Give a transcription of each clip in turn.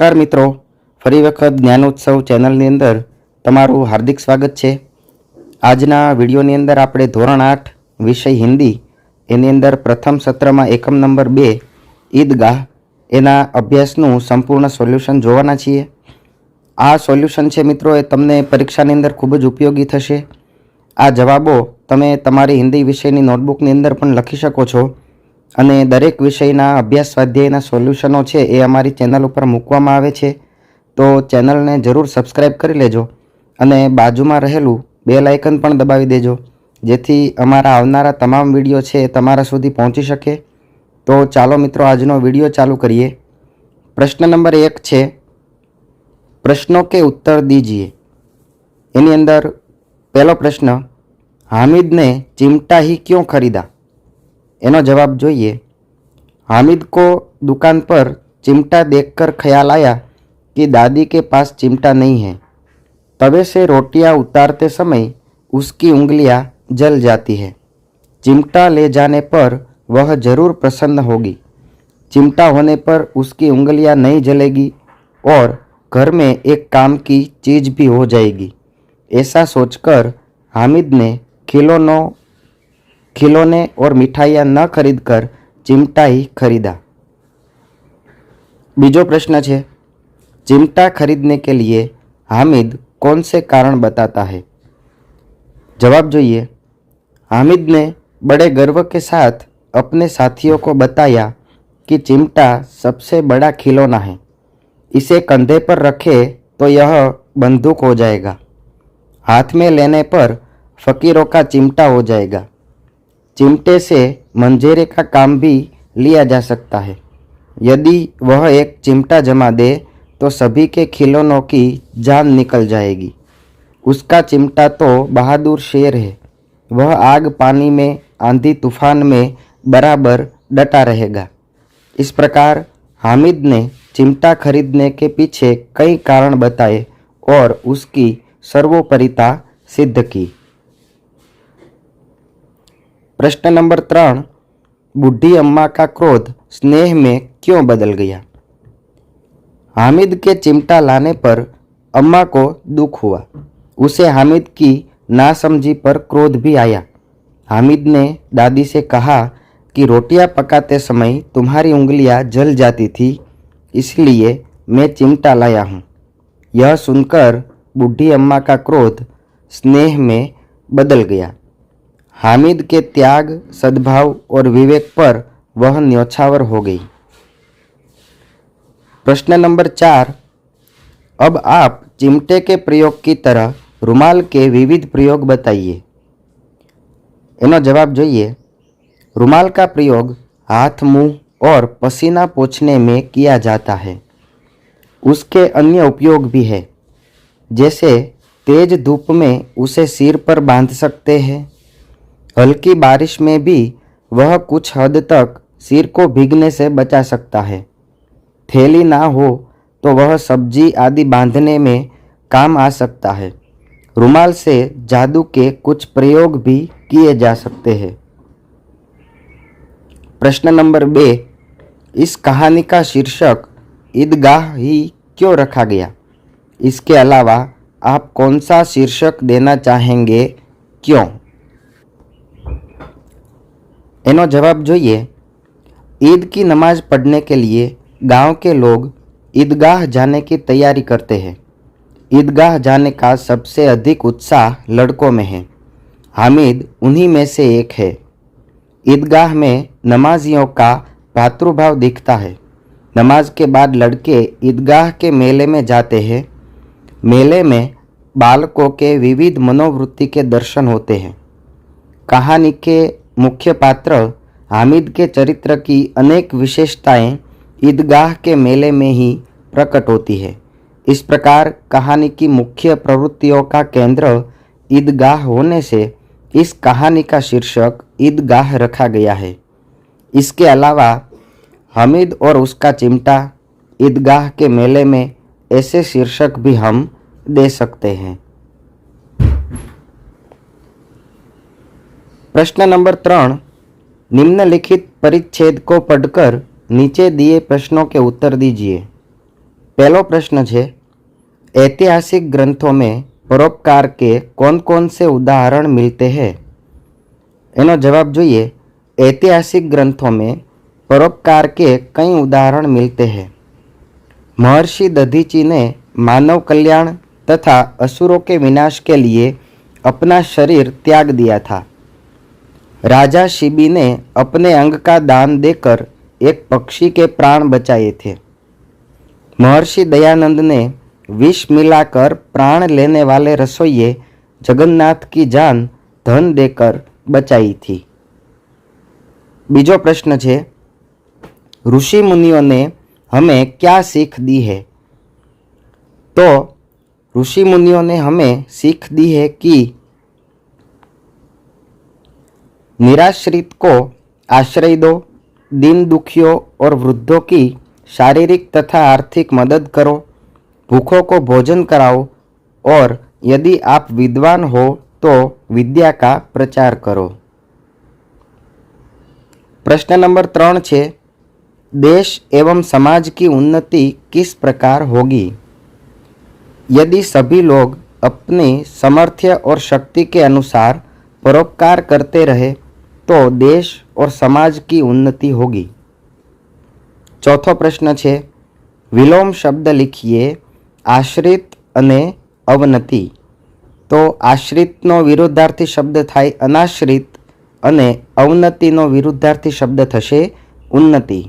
नमस्कार मित्रों, फरी वखत ज्ञानोत्सव चेनलनी अंदर तमारुं हार्दिक स्वागत है। आजना विडियोनी अंदर आपणे धोरण 8 विषय हिंदी एनी अंदर प्रथम सत्र में एकम नंबर 2 ईदगाह एना अभ्यासनुं संपूर्ण सोल्यूशन जोवाना छीए। आ सोल्यूशन छे मित्रों ए तमने परीक्षानी अंदर खूब ज उपयोगी थशे। आ जवाबो तमे तमारी हिंदी विषयनी नोटबुकनी अंदर पण लखी शको छो अने दरेक विषयना अभ्यास स्वाध्यायना सोल्यूशनो छे ए अमारी चेनल पर मूकवामां आवे छे। तो चेनल ने जरूर सब्सक्राइब करी लेजो अने बाजुमां रहेलुं बेल आइकन पण दबावी देजो, जेथी अमारा आवनारा तमाम विडियो छे तमारा सुधी पहोंची शके। तो चालो मित्रों आजनो विडियो चालू करिए। प्रश्न नंबर 1 छे, प्रश्नों के उत्तर दीजिए। एनी अंदर पहलो प्रश्न, हामिद ने चिमटा ही क्यों खरीदा? एनो जवाब जोईए। हामिद को दुकान पर चिमटा देखकर ख्याल आया कि दादी के पास चिमटा नहीं है। तवे से रोटियां उतारते समय उसकी उंगलियां जल जाती है। चिमटा ले जाने पर वह जरूर प्रसन्न होगी। चिमटा होने पर उसकी उंगलियां नहीं जलेगी और घर में एक काम की चीज भी हो जाएगी। ऐसा सोचकर हामिद ने खिलौने और मिठाइयाँ न खरीदकर चिमटा ही खरीदा। बीजो प्रश्न है, चिमटा खरीदने के लिए हामिद कौन से कारण बताता है? जवाब जोइए। हामिद ने बड़े गर्व के साथ अपने साथियों को बताया कि चिमटा सबसे बड़ा खिलौना है। इसे कंधे पर रखे तो यह बंदूक हो जाएगा। हाथ में लेने पर फकीरों का चिमटा हो जाएगा। चिमटे से मंजेरे का काम भी लिया जा सकता है। यदि वह एक चिमटा जमा दे तो सभी के खिलौनों की जान निकल जाएगी। उसका चिमटा तो बहादुर शेर है। वह आग पानी में, आंधी तूफान में बराबर डटा रहेगा। इस प्रकार हामिद ने चिमटा खरीदने के पीछे कई कारण बताए और उसकी सर्वोपरिता सिद्ध की। प्रश्न नंबर 3, बूढ़ी अम्मा का क्रोध स्नेह में क्यों बदल गया? हामिद के चिमटा लाने पर अम्मा को दुख हुआ। उसे हामिद की नासमझी पर क्रोध भी आया। हामिद ने दादी से कहा कि रोटियां पकाते समय तुम्हारी उंगलियां जल जाती थी, इसलिए मैं चिमटा लाया हूँ। यह सुनकर बूढ़ी अम्मा का क्रोध स्नेह में बदल गया। हामिद के त्याग, सद्भाव और विवेक पर वह न्योछावर हो गई। प्रश्न नंबर 4, अब आप चिमटे के प्रयोग की तरह रुमाल के विविध प्रयोग बताइए। एनो जवाब जोइए। रुमाल का प्रयोग हाथ, मुंह और पसीना पोंछने में किया जाता है। उसके अन्य उपयोग भी है, जैसे तेज धूप में उसे सिर पर बांध सकते हैं। हल्की बारिश में भी वह कुछ हद तक सिर को भीगने से बचा सकता है। थैली ना हो तो वह सब्जी आदि बांधने में काम आ सकता है। रुमाल से जादू के कुछ प्रयोग भी किए जा सकते हैं। प्रश्न नंबर 2, इस कहानी का शीर्षक ईदगाह ही क्यों रखा गया? इसके अलावा आप कौन सा शीर्षक देना चाहेंगे, क्यों? एनो जवाब जोइए। ईद की नमाज पढ़ने के लिए गांव के लोग ईदगाह जाने की तैयारी करते हैं। ईदगाह जाने का सबसे अधिक उत्साह लड़कों में है। हामिद उन्हीं में से एक है। ईदगाह में नमाजियों का भातृभाव दिखता है। नमाज के बाद लड़के ईदगाह के मेले में जाते हैं। मेले में बालकों के विविध मनोवृत्ति के दर्शन होते हैं। कहानी के मुख्य पात्र हामिद के चरित्र की अनेक विशेषताएं ईदगाह के मेले में ही प्रकट होती है। इस प्रकार कहानी की मुख्य प्रवृत्तियों का केंद्र ईदगाह होने से इस कहानी का शीर्षक ईदगाह रखा गया है। इसके अलावा हामिद और उसका चिमटा, ईदगाह के मेले में, ऐसे शीर्षक भी हम दे सकते हैं। प्रश्न नंबर 3, निम्नलिखित परिच्छेद को पढ़कर नीचे दिए प्रश्नों के उत्तर दीजिए। पहलो प्रश्न है, ऐतिहासिक ग्रंथों में परोपकार के कौन कौन से उदाहरण मिलते हैं? एनो जवाब જોઈએ। ऐतिहासिक ग्रंथों में परोपकार के कई उदाहरण मिलते हैं। महर्षि दधीची ने मानव कल्याण तथा असुरों के विनाश के लिए अपना शरीर त्याग दिया था। राजा शिबी ने अपने अंग का दान देकर एक पक्षी के प्राण बचाए थे। महर्षि दयानंद ने विष मिलाकर प्राण लेने वाले रसोइये जगन्नाथ की जान धन देकर बचाई थी। बीजो प्रश्न है, ऋषि मुनियों ने हमें क्या सीख दी है? तो ऋषि मुनियों ने हमें सीख दी है कि निराश्रित को आश्रय दो, दीन दुखियों और वृद्धों की शारीरिक तथा आर्थिक मदद करो, भूखों को भोजन कराओ और यदि आप विद्वान हो तो विद्या का प्रचार करो। प्रश्न नंबर 3 है, देश एवं समाज की उन्नति किस प्रकार होगी? यदि सभी लोग अपनी सामर्थ्य और शक्ति के अनुसार परोपकार करते रहे तो देश और समाज की उन्नति होगी। चौथो प्रश्न है, विलोम शब्द लिखिए, आश्रित अने अवनति। तो आश्रितनो विरुद्धार्थी शब्द थाय अनाश्रित अने अवनतिनो विरुद्धार्थी शब्द थशे उन्नति।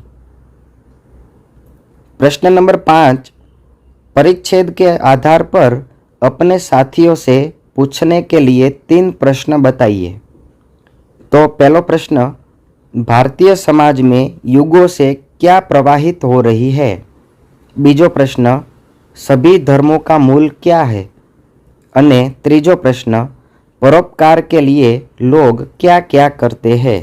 प्रश्न नंबर 5, परिच्छेद के आधार पर अपने साथियों से पूछने के लिए 3 प्रश्न बताइए। तो पहलो प्रश्न, भारतीय समाज में युगों से क्या प्रवाहित हो रही है? बीजो प्रश्न, सभी धर्मों का मूल क्या है? अने त्रीजो प्रश्न, परोपकार के लिए लोग क्या क्या करते हैं?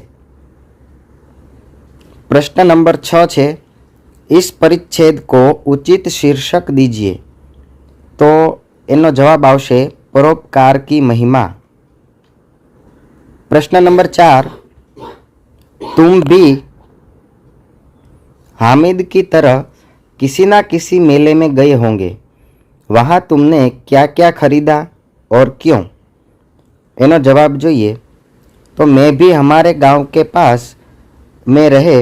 प्रश्न नंबर 6 है, इस परिच्छेद को उचित शीर्षक दीजिए। तो एनो जवाब आवशे परोपकार की महिमा। प्रश्न नंबर 4, तुम भी हामिद की तरह किसी ना किसी मेले में गए होंगे, वहाँ तुमने क्या क्या खरीदा और क्यों? एनो जवाब જોઈએ। तो मैं भी हमारे गांव के पास में रहे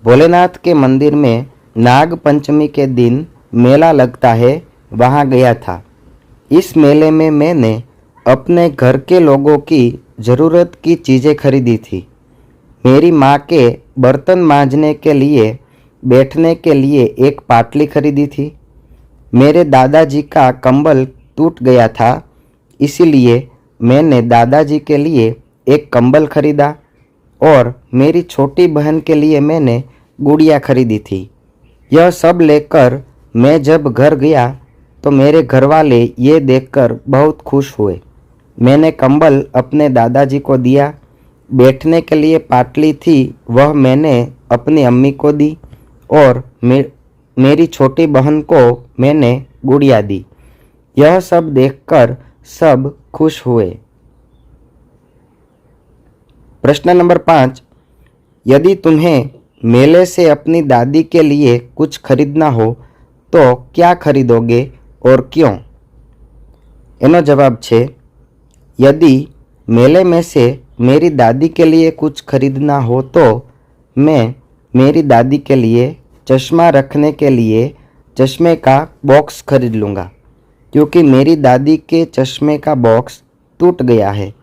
भोलेनाथ के मंदिर में नाग पंचमी के दिन मेला लगता है, वहाँ गया था। इस मेले में मैंने अपने घर के लोगों की ज़रूरत की चीज़ें खरीदी थी। मेरी माँ के बर्तन मांजने के लिए बैठने के लिए एक पाटली खरीदी थी। मेरे दादाजी का कंबल टूट गया था, इसीलिए मैंने दादाजी के लिए एक कंबल खरीदा और मेरी छोटी बहन के लिए मैंने गुड़िया खरीदी थी। यह सब लेकर मैं जब घर गया तो मेरे घर वाले ये देखकर बहुत खुश हुए। मैंने कंबल अपने दादाजी को दिया, बैठने के लिए पाटली थी वह मैंने अपनी अम्मी को दी और मेरी छोटी बहन को मैंने गुड़िया दी। यह सब देखकर सब खुश हुए। प्रश्न नंबर 5, यदि तुम्हें मेले से अपनी दादी के लिए कुछ खरीदना हो तो क्या खरीदोगे और क्यों? एनो जवाब छे, यदि मेले में से मेरी दादी के लिए कुछ खरीदना हो तो मैं मेरी दादी के लिए चश्मा रखने के लिए चश्मे का बॉक्स खरीद लूँगा, क्योंकि मेरी दादी के चश्मे का बॉक्स टूट गया है।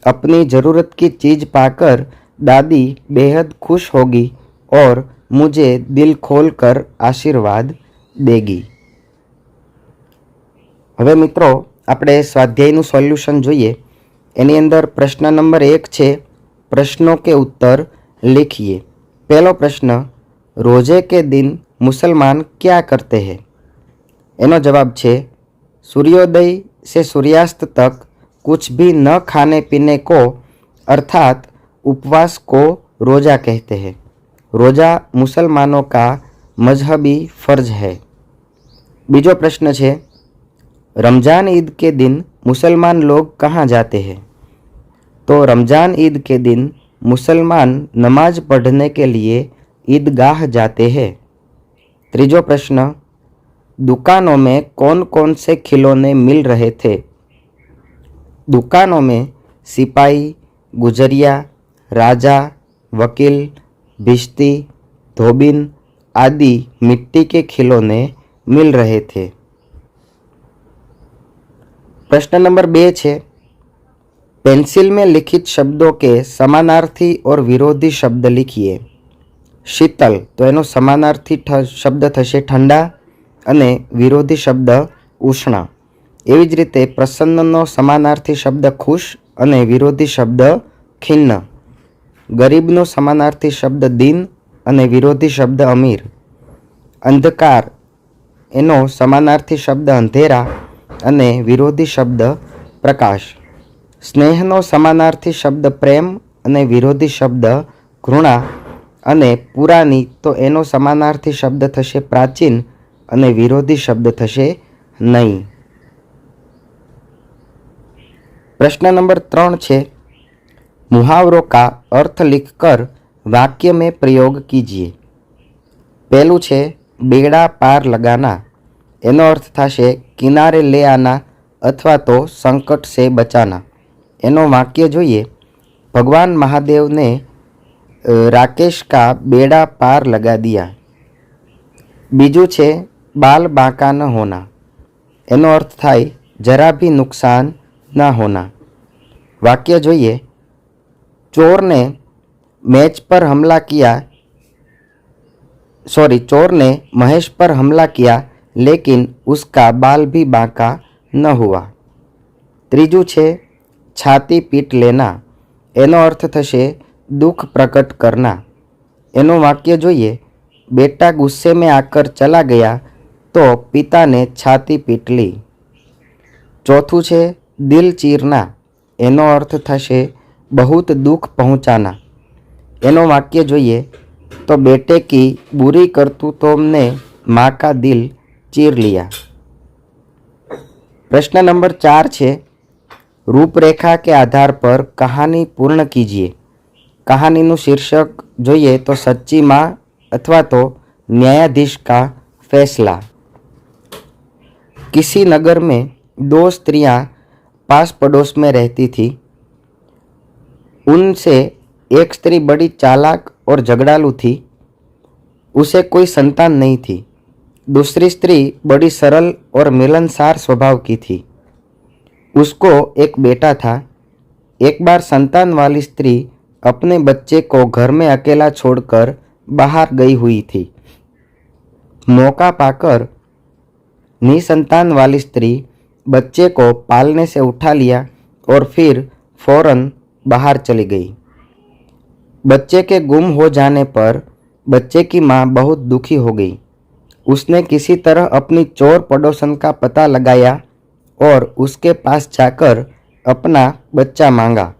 अपनी ज़रूरत की चीज़ पाकर दादी बेहद खुश होगी और मुझे दिल खोलकर आशीर्वाद देगी। હવે મિત્રો આપણે સ્વાધ્યાયનું સોલ્યુશન જોઈએ। એની અંદર પ્રશ્ન નંબર 1 છે, प्रश्नों के उत्तर लिखिए। पहलो प्रश्न, रोजे के दिन मुसलमान क्या करते हैं? एनो जवाब छे, सूर्योदय से सूर्यास्त तक कुछ भी न खाने पीने को अर्थात उपवास को रोज़ा कहते हैं। रोज़ा मुसलमानों का मजहबी फ़र्ज है। बीजो प्रश्न है, रमज़ान ईद के दिन मुसलमान लोग कहाँ जाते हैं? तो रमज़ान ईद के दिन मुसलमान नमाज पढ़ने के लिए ईदगाह जाते हैं। त्रीजो प्रश्न, दुकानों में कौन कौन से खिलौने मिल रहे थे? दुकानों में सिपाही, गुजरिया, राजा, वकील, भिश्ती, धोबिन आदि मिट्टी के खिलौने मिल रहे थे। प्रश्न नंबर 2 है, पेंसिल में लिखित शब्दों के समानार्थी और विरोधी शब्द लिखिए। शीतल तो एनो समानार्थी शब्द थशे ठंडा अने विरोधी शब्द उष्ण। एवी ज रीते प्रसन्ननो समानार्थी शब्द खुश अने विरोधी शब्द खिन्न। गरीबनो समानार्थी शब्द दीन अने विरोधी शब्द अमीर। अंधकार एनो समानार्थी शब्द अंधेरा अने विरोधी शब्द प्रकाश। स्नेहनो समानार्थी शब्द प्रेम अने विरोधी शब्द घृणा। अने पुरानी तो एनो समानार्थी शब्द थशे प्राचीन अने विरोधी शब्द थशे नई। प्रश्न नंबर 3 है, मुहावरों का अर्थ लिखकर वाक्य में प्रयोग कीजिए। पहलू है बेड़ा पार लगाना। एनो अर्थ थशे किनारे ले आना अथवा तो संकट से बचाना। एनो वाक्य જોઈએ, भगवान महादेव ने राकेश का बेड़ा पार लगा दिया। बीजू है बाल बांका न होना। एनो अर्थ थाय जरा भी नुकसान न होना। वाक्य જોઈએ, चोर ने महेश पर हमला किया लेकिन उसका बाल भी बांका न हुआ। त्रीजू है छाती पीट लेना। एनो अर्थ थशे दुख प्रकट करना। एनो वाक्य જોઈએ, बेटा गुस्से में आकर चला गया तो पिता ने छाती पीट ली। चौथू है दिल चीरना। एनो अर्थ थशे बहुत दुख पहुंचाना। एनो वाक्य જોઈએ, तो बेटे की बुरी करतूतों ने माँ का दिल चीर लिया। प्रश्न नंबर 4 है, रूपरेखा के आधार पर कहानी पूर्ण कीजिए। कहानीનું शीर्षक જોઈએ तो सच्ची माँ अथवा तो न्यायाधीश का फैसला। किसी नगर में 2 स्त्रियां पास पड़ोस में रहती थी। उनसे एक स्त्री बड़ी चालाक और झगड़ालू थी। उसे कोई संतान नहीं थी। दूसरी स्त्री बड़ी सरल और मिलनसार स्वभाव की थी। उसको एक बेटा था। एक बार संतान वाली स्त्री अपने बच्चे को घर में अकेला छोड़कर बाहर गई हुई थी। मौका पाकर निसंतान वाली स्त्री बच्चे को पालने से उठा लिया और फिर फौरन बाहर चली गई। बच्चे के गुम हो जाने पर बच्चे की माँ बहुत दुखी हो गई। उसने किसी तरह अपनी चोर पड़ोसन का पता लगाया और उसके पास जाकर अपना बच्चा मांगा।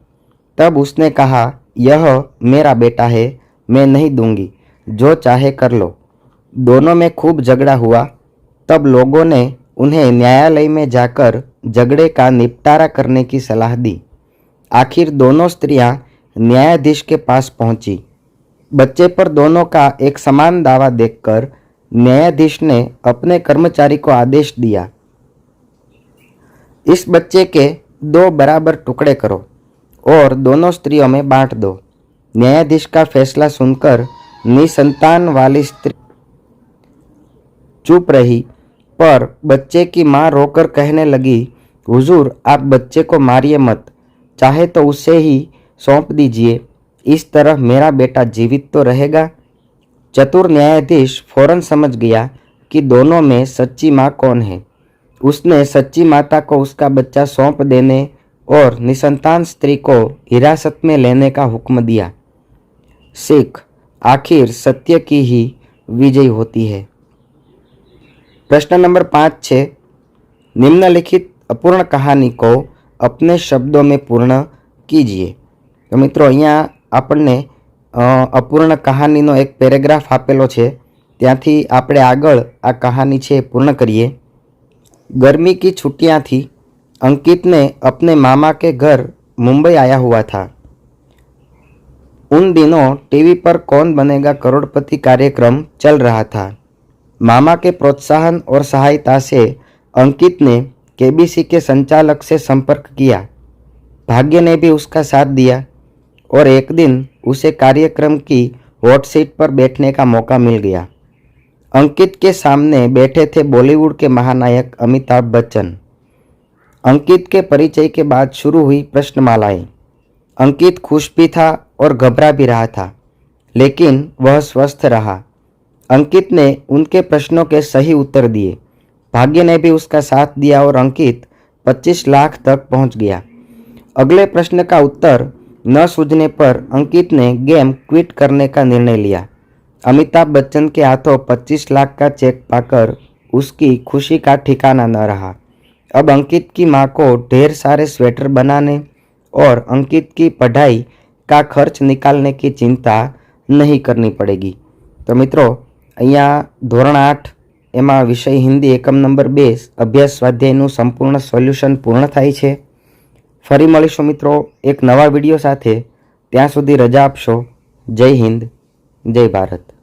तब उसने कहा, यह मेरा बेटा है, मैं नहीं दूंगी, जो चाहे कर लो। दोनों में खूब झगड़ा हुआ। तब लोगों ने उन्हें न्यायालय में जाकर झगड़े का निपटारा करने की सलाह दी। आखिर दोनों स्त्रियां न्यायाधीश के पास पहुंची। बच्चे पर दोनों का एक समान दावा देखकर न्यायाधीश ने अपने कर्मचारी को आदेश दिया, इस बच्चे के 2 बराबर टुकड़े करो और दोनों स्त्रियों में बांट दो। न्यायाधीश का फैसला सुनकर निसंतान वाली स्त्री चुप रही, पर बच्चे की मां रोकर कहने लगी, हुजूर, आप बच्चे को मारिए मत, चाहे तो उसे ही सौंप दीजिए। इस तरह मेरा बेटा जीवित तो रहेगा। चतुर न्यायाधीश फौरन समझ गया कि दोनों में सच्ची माँ कौन है। उसने सच्ची माता को उसका बच्चा सौंप देने और निसंतान स्त्री को हिरासत में लेने का हुक्म दिया। सीख, आखिर सत्य की ही विजय होती है। प्रश्न नंबर 5 है, निम्नलिखित अपूर्ण कहानी को अपने शब्दों में पूर्ण कीजिए। तो मित्रों, अहींया आपने अपूर्ण कहानीनो एक पेरेग्राफ आपेलो छे, त्यांथी आपणे आगळ आ कहानी छे पूर्ण करिए। गर्मी की छुट्टियां थी। अंकित ने अपने मामा के घर मुंबई आया हुआ था। उन दिनों टीवी पर कौन बनेगा करोड़पति कार्यक्रम चल रहा था। मामा के प्रोत्साहन और सहायता से अंकित ने केबीसी के संचालक से संपर्क किया। भाग्य ने भी उसका साथ दिया और एक दिन उसे कार्यक्रम की हॉट सीट पर बैठने का मौका मिल गया। अंकित के सामने बैठे थे बॉलीवुड के महानायक अमिताभ बच्चन। अंकित के परिचय के बाद शुरू हुई प्रश्नमालाएं। अंकित खुश भी था और घबरा भी रहा था, लेकिन वह स्वस्थ रहा। अंकित ने उनके प्रश्नों के सही उत्तर दिए। भाग्य ने भी उसका साथ दिया और अंकित 25 लाख तक पहुंच गया। अगले प्रश्न का उत्तर न सूझने पर अंकित ने गेम क्विट करने का निर्णय लिया। अमिताभ बच्चन के हाथों 25 लाख का चेक पाकर उसकी खुशी का ठिकाना न रहा। अब अंकित की मां को ढेर सारे स्वेटर बनाने और अंकित की पढ़ाई का खर्च निकालने की चिंता नहीं करनी पड़ेगी। तो मित्रों, અહીંયા ધોરણ 8 એમાં વિષય હિન્દી એકમ નંબર 2 અભ્યાસ સ્વાધ્યાયનું સંપૂર્ણ સોલ્યુશન પૂર્ણ થાય છે। ફરી મળીશું મિત્રો એક નવા વિડીયો સાથે। ત્યાં સુધી રજા આપશો। જય હિન્દ, જય ભારત।